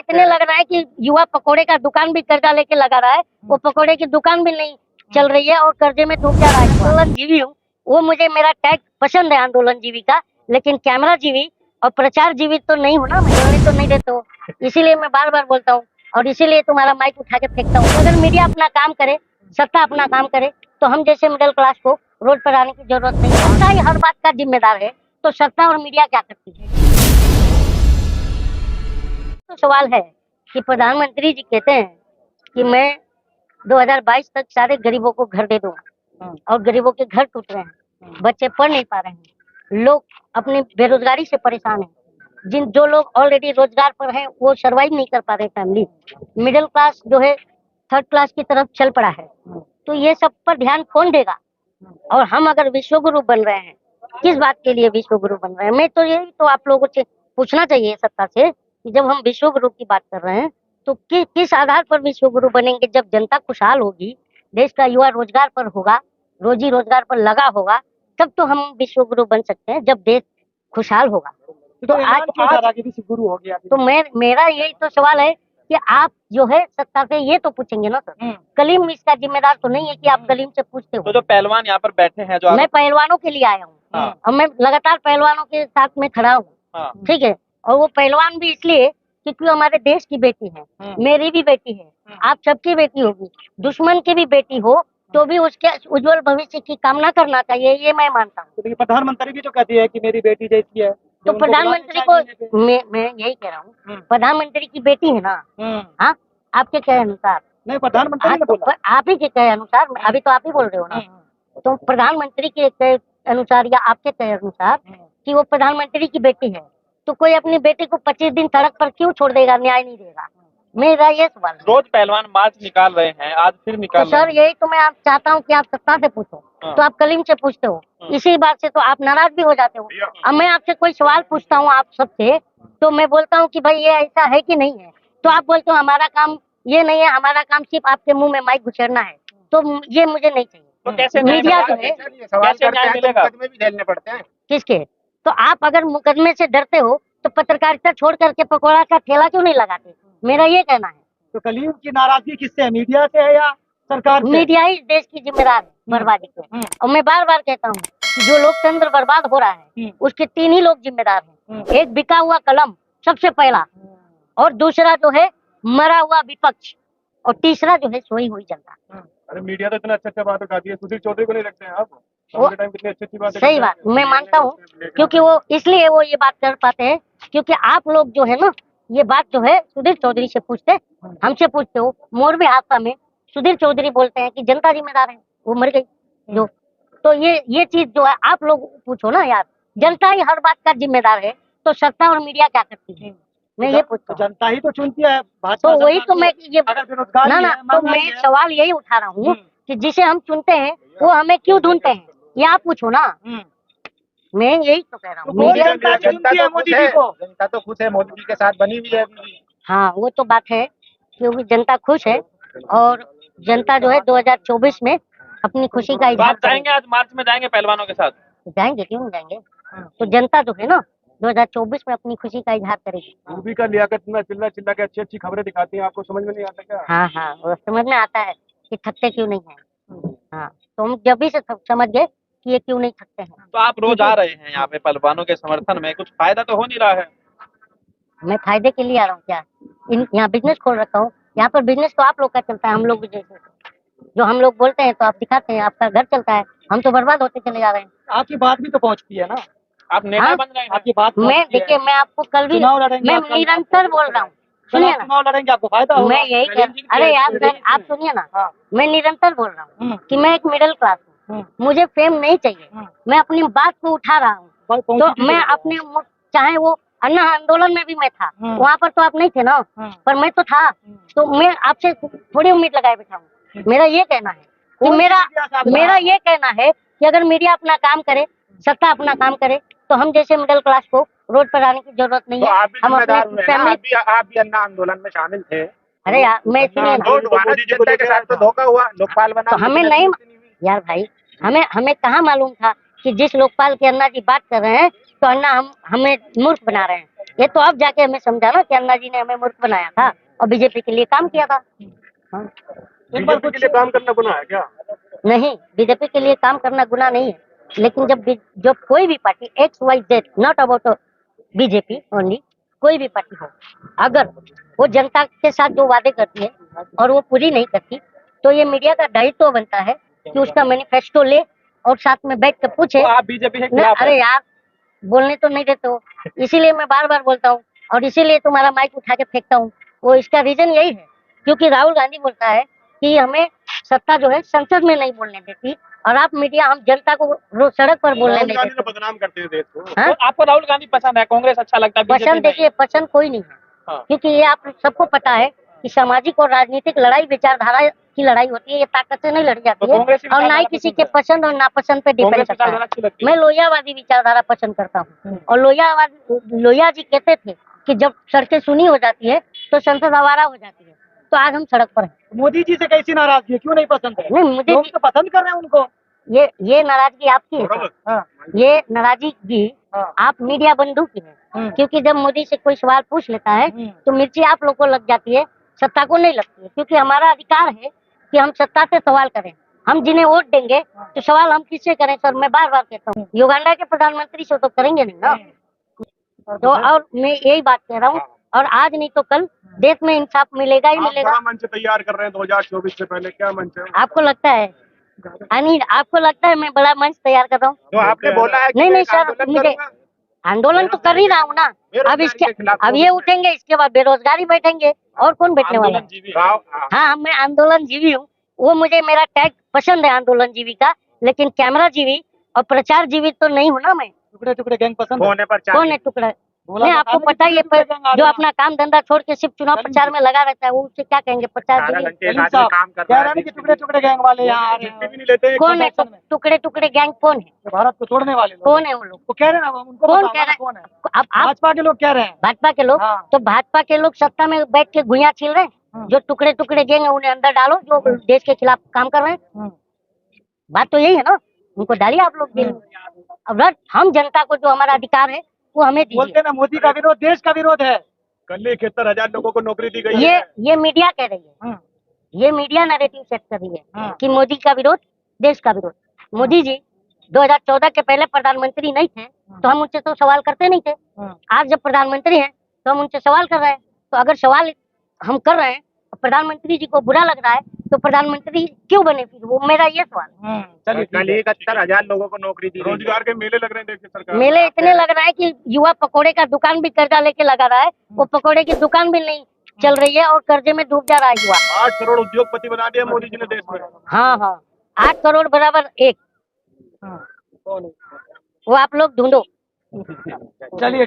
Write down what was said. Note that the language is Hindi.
इतने लग रहा है कि युवा पकोड़े का दुकान भी कर्जा लेके लगा रहा है, वो पकोड़े की दुकान भी नहीं चल रही है और कर्जे में डूब जा रहा है। आंदोलन जीवी हूँ, वो मुझे मेरा टैग पसंद है आंदोलन जीवी का, लेकिन कैमरा जीवी और प्रचार जीवी तो नहीं हो ना, मैं तो नहीं देते हो, इसीलिए मैं बार बार बोलता हूँ और इसीलिए तुम्हारा माइक उठा के फेंकता हूँ। अगर मीडिया अपना काम करे, सत्ता अपना काम करे, तो हम जैसे मिडिल क्लास को रोड पर आने की जरूरत नहीं है। सत्ता ही हर बात का जिम्मेदार है, तो सत्ता और मीडिया क्या करती है? तो सवाल है कि प्रधानमंत्री जी कहते हैं कि मैं 2022 तक सारे गरीबों को घर दे दूंगा और गरीबों के घर टूट रहे हैं, बच्चे पढ़ नहीं पा रहे हैं, लोग अपनी बेरोजगारी से परेशान हैं, जो लोग ऑलरेडी रोजगार पर हैं वो सरवाइव नहीं कर पा रहे, फैमिली मिडिल क्लास जो है थर्ड क्लास की तरफ चल पड़ा है। तो ये सब पर ध्यान कौन देगा? और हम अगर विश्व गुरु बन रहे हैं, किस बात के लिए विश्व गुरु बन रहे हैं? मैं तो यही तो आप लोगों से पूछना चाहिए सत्ता से कि जब हम विश्व गुरु की बात कर रहे हैं तो किस आधार पर विश्व गुरु बनेंगे? जब जनता खुशहाल होगी, देश का युवा रोजगार पर होगा, रोजी रोजगार पर लगा होगा, तब तो हम विश्व गुरु बन सकते हैं, जब देश खुशहाल होगा। तो आज विश्व गुरु हो गया। तो मेरा यही तो सवाल है कि आप जो है सत्ता से ये तो पूछेंगे ना सर, कलीम इसका जिम्मेदार तो नहीं है कि आप कलीम से पूछते हो। तो जो पहलवान यहाँ पर बैठे हैं, जो मैं पहलवानों के लिए आया हूँ और मैं लगातार पहलवानों के साथ में खड़ा हूँ, ठीक है, और वो पहलवान भी इसलिए क्योंकि हमारे देश की बेटी है, मेरी भी बेटी है, आप सबकी बेटी होगी, दुश्मन की भी बेटी हो तो भी उसके उज्जवल भविष्य की कामना करना चाहिए, ये मैं मानता हूँ। तो प्रधानमंत्री भी तो कहती है कि मेरी बेटी जैसी है, तो प्रधानमंत्री को मैं यही कह रहा हूँ, प्रधानमंत्री की बेटी है ना। हाँ, आपके कहे अनुसार नहीं, प्रधानमंत्री ने बोला, आप ही के कहे अनुसार, अभी तो आप ही बोल रहे हो ना, तो प्रधानमंत्री के कहे अनुसार या आपके कहे अनुसार कि वो प्रधानमंत्री की बेटी है, तो कोई अपनी बेटी को 25 दिन सड़क पर क्यों छोड़ देगा, न्याय नहीं देगा? मेरा ये सवाल है। रोज पहलवान मार्च निकाल रहे हैं, आज फिर निकाल तो सर यही तो मैं आप चाहता हूँ कि आप सत्ता से पूछो, तो आप कलीम से पूछते हो, इसी बात से तो आप नाराज भी हो जाते हो। अब मैं आपसे कोई सवाल पूछता हूँ आप सबसे, तो मैं बोलता हूँ कि भाई ये ऐसा है कि नहीं है, तो आप बोलते हो हमारा काम ये नहीं है, हमारा काम सिर्फ आपके मुंह में माइक घुसेड़ना है, तो ये मुझे नहीं चाहिए। तो कैसे मीडिया जो है कैसे न्याय मिलेगा? मुकदमे भी झेलने पड़ते हैं किसके? तो आप अगर मुकदमे से डरते हो तो पत्रकारिता छोड़ करके पकौड़ा का ठेला क्यों नहीं लगाते? मेरा ये कहना है। तो कलीम की नाराजगी किससे है, मीडिया से है या सरकार से? मीडिया ही देश की जिम्मेदार है बर्बादी के, और मैं बार बार कहता हूँ कि जो लोकतंत्र बर्बाद हो रहा है उसके 3 ही लोग जिम्मेदार हैं। एक बिका हुआ कलम सबसे पहला, और दूसरा जो है मरा हुआ विपक्ष, और तीसरा जो है सोई हुई जनता। अरे मीडिया तो इतना अच्छा बात बताती है, सुधीर चौधरी को नहीं लगते हैं आप? टाइम कितनी अच्छी बात है। सही बात, मैं मानता हूँ, क्योंकि वो इसलिए वो ये बात कर पाते हैं क्योंकि आप लोग जो है ना ये बात जो है सुधीर चौधरी से पूछते, हमसे पूछते हो। मोरबी हादसा में सुधीर चौधरी बोलते हैं कि जनता जिम्मेदार है, वो मर गई जो। तो ये चीज जो है आप लोग पूछो ना यार, जनता ही हर बात का जिम्मेदार है, तो सत्ता और मीडिया क्या करती है? मैं ये पूछता हूँ। जनता ही तो चुनती है, तो वही तो मैं ये ना तो मैं सवाल यही उठा रहा हूँ कि जिसे हम चुनते हैं वो हमें क्यों ढूंढते हैं, ये आप पूछो ना। मैं यही तो कह रहा हूँ, जनता तो खुश है, मोदी जी के साथ बनी हुई है। हाँ वो तो बात है, क्योंकि जनता खुश है और जनता जो है 2024 में अपनी खुशी का इजहार जाएंगे। आज मार्च में जाएंगे पहलवानों के साथ? जाएंगे, क्यों नहीं जाएंगे? तो जनता जो है ना 2024 में अपनी खुशी का इजहार करेगी। मूवी का लियाकत में चिल्ला चिल्ला के अच्छी अच्छी खबरें दिखाती हैं, आपको समझ में नहीं आता क्या? हाँ हाँ, वो समझ में आता है कि थकते क्यों नहीं है। हाँ, तो हम जब भी से समझ गए कि ये क्यों नहीं थकते हैं। तो आप रोज आ रहे हैं यहाँ पे पहलवानों के समर्थन में, कुछ फायदा तो हो नहीं रहा है? मैं फायदे के लिए आ रहा हूँ क्या? यहाँ बिजनेस खोल रखा हूँ, यहाँ पर बिजनेस तो आप लोग का चलता है, हम लोग जैसे जो हम लोग बोलते हैं तो आप दिखाते हैं, आपका घर चलता है, हम तो बर्बाद होते चले जा रहे हैं। आपकी बात भी तो पहुँचती है ना, आप नेता बन रहे हैं। आपकी बात मैं देखिए, मैं आपको कल भी मैं निरंतर बोल रहा हूँ, सुनिए ना, चुनाव लड़ेंगे आपको फायदा होगा। मैं यही अरे यार आप सुनिए ना, मैं निरंतर बोल रहा हूँ कि मैं एक मिडिल क्लास हूँ, मुझे फेम नहीं चाहिए, मैं अपनी बात को उठा रहा हूँ। तो मैं अपने चाहे वो अन्ना आंदोलन में भी मैं था, वहाँ पर तो आप नहीं थे ना, पर मैं तो था, तो मैं आपसे थोड़ी उम्मीद लगाए बैठा हूँ। मेरा ये कहना है कि मेरा ये कहना है कि अगर मीडिया अपना काम करे, सत्ता अपना काम करे, तो हम जैसे मिडिल क्लास को रोड पर आने की जरूरत नहीं है। हम अपने फैमिली, आप भी अन्ना आंदोलन में शामिल थे। अरे यार मैं सुनिए ना, के साथ तो धोखा हुआ, लोकपाल बना, तो हमें नहीं यार भाई, हमें कहाँ मालूम था कि जिस लोकपाल के अन्ना जी बात कर रहे हैं तो अन्ना हमें मूर्ख बना रहे हैं। ये तो अब जाके हमें समझा ना कि अन्ना जी ने हमें मूर्ख बनाया था और बीजेपी के लिए काम किया था। हाँ। बीजेपी के लिए काम करना गुनाह है क्या? नहीं, बीजेपी के लिए काम करना गुनाह नहीं है, लेकिन जब कोई भी party XYZ, not about BJP only, कोई भी पार्टी हो, अगर वो जनता के साथ जो वादे करती है और वो पूरी नहीं करती, तो ये मीडिया का दायित्व बनता है कि उसका मैनिफेस्टो ले और साथ में बैठ कर पूछे। तो आप बीजेपी के ना, खिलाफ अरे हैं? यार बोलने तो नहीं देते हो, इसीलिए मैं बार बार बोलता हूँ और इसीलिए तुम्हारा माइक उठा के फेंकता हूँ। वो इसका रीजन यही है क्योंकि राहुल गांधी बोलता है कि हमें सत्ता जो है संसद में नहीं बोलने देती और आप मीडिया हम जनता को रोज सड़क पर बोलने राहुल नहीं गांधी तो देते। बदनाम करते हैं देश को। हाँ? तो आपको राहुल गांधी पसंद है, कांग्रेस अच्छा लगता है, बीजेपी पसंद देखिए, पसंद कोई नहीं है, हाँ। क्योंकि ये आप सबको पता है कि सामाजिक और राजनीतिक लड़ाई विचारधारा की लड़ाई होती है, ये ताकत से नहीं लड़ी जाती तो है कांग्रेस की और ना ही विचारधारा किसी पसंद के है? पसंद और नापसंद पे डिपेंड कांग्रेस करता विचारधारा है। अच्छी लगती है? मैं लोहियावादी विचारधारा पसंद करता हूँ और लोहिया जी कहते थे कि जब सड़कें सुनी हो जाती है तो संसद आवारा हो जाती है, तो आज हम सड़क पर हैं। मोदी जी से कैसी नाराजगी है, क्यों नहीं पसंद है? नहीं, मुझे लोग तो पसंद कर रहे हैं उनको। ये नाराजगी आपकी है सर। हाँ, ये नाराजगी हाँ। आप मीडिया बंधु की है, क्योंकि जब मोदी से कोई सवाल पूछ लेता है तो मिर्ची आप लोग को लग जाती है, सत्ता को नहीं लगती है, क्योंकि हमारा अधिकार है कि हम सत्ता से सवाल करें। हम जिन्हें वोट देंगे तो सवाल हम किससे करें सर? मैं बार बार कहता हूँ, युगांडा के प्रधानमंत्री से तो करेंगे नहीं ना। तो और मैं यही बात कह रहा हूँ, और आज नहीं तो कल देश में इंसाफ मिलेगा ही आप मिलेगा। बड़ा मंच तैयार कर रहे हैं 2024 से पहले, क्या मंच है? आपको लगता है आपको लगता है मैं बड़ा मंच तैयार कर रहा हूँ? तो आपने बोला है कि नहीं मैं नहीं एक सर, आंदोलन मुझे करूंगा। आंदोलन तो कर ही रहा हूँ ना। अब इसके अब ये उठेंगे, इसके बाद बेरोजगारी बैठेंगे और कौन बैठने वाला है? आंदोलन जीवी हाँ, मैं आंदोलन जीवी हूँ, वो मुझे मेरा टैग पसंद है आंदोलन जीवी का, लेकिन कैमरा जीवी और प्रचार जीवी तो नहीं हूँ ना मैं। टुकड़े टुकड़े गैंग पसंद है। होने पर कौन है टुकड़ा? बोला नहीं, था आपको ना कि पता ही है, टुकड़े गैंग आ जो रहे हैं। अपना काम धंधा छोड़ के सिर्फ चुनाव प्रचार में लगा रहता है, वो उसे क्या कहेंगे? प्रचार जीवी? सलीम साहब कह रहे हैं कि टुकड़े टुकड़े गैंग वाले यहाँ आ रहे छुट्टी भी हैं, नहीं लेते हैं। कौन है टुकड़े टुकड़े गैंग? कौन है? तो भारत को तोड़ने वाले लोग। कौन है वो लोग? वो कह रहे हैं, अब हम उनको कौन बताओ कह ना रहा है? कौन है? अब आप भाजपा के लोग कह रहे हैं। भाजपा के लोग, हाँ। तो भाजपा के लोग सत्ता में बैठ के गुइयां छील रहे हैं। जो टुकड़े टुकड़े गैंग है उन्हें अंदर डालो, जो देश के खिलाफ काम कर रहे हैं। बात तो यही है ना, उनको डालिए आप लोग जेल में। अब हम जनता को जो हमारा अधिकार है वो हमें बोलते दीजिए। हैं ना, मोदी का विरोध देश का विरोध है। कल 71,000 लोगों को नौकरी दी गई है। ये मीडिया कह रही है, ये मीडिया नैरेटिव सेट कर रही है कि मोदी का विरोध देश का विरोध। मोदी जी 2014 के पहले प्रधानमंत्री नहीं थे तो हम उनसे तो सवाल करते नहीं थे। आज जब प्रधानमंत्री हैं तो हम उनसे सवाल कर रहे हैं। तो अगर सवाल हम कर रहे हैं और प्रधानमंत्री जी को बुरा लग रहा है तो प्रधानमंत्री क्यों बने फिर? वो मेरा ये सवाल। चलिए, कल 71,000 लोगों को नौकरी दी। रोजगार के मेले लग रहे हैं देखिए सरकार। मेले इतने लग रहा है कि युवा पकोड़े का दुकान भी कर्जा लेके लगा रहा है, वो पकोड़े की दुकान भी नहीं चल रही है और कर्जे में डूब जा रहा है युवा। 8 करोड़ उद्योगपति बना दिया मोदी जी ने देश में। हाँ हाँ, 8 करोड़ बराबर 1। वो आप लोग ढूंढो। चलिए।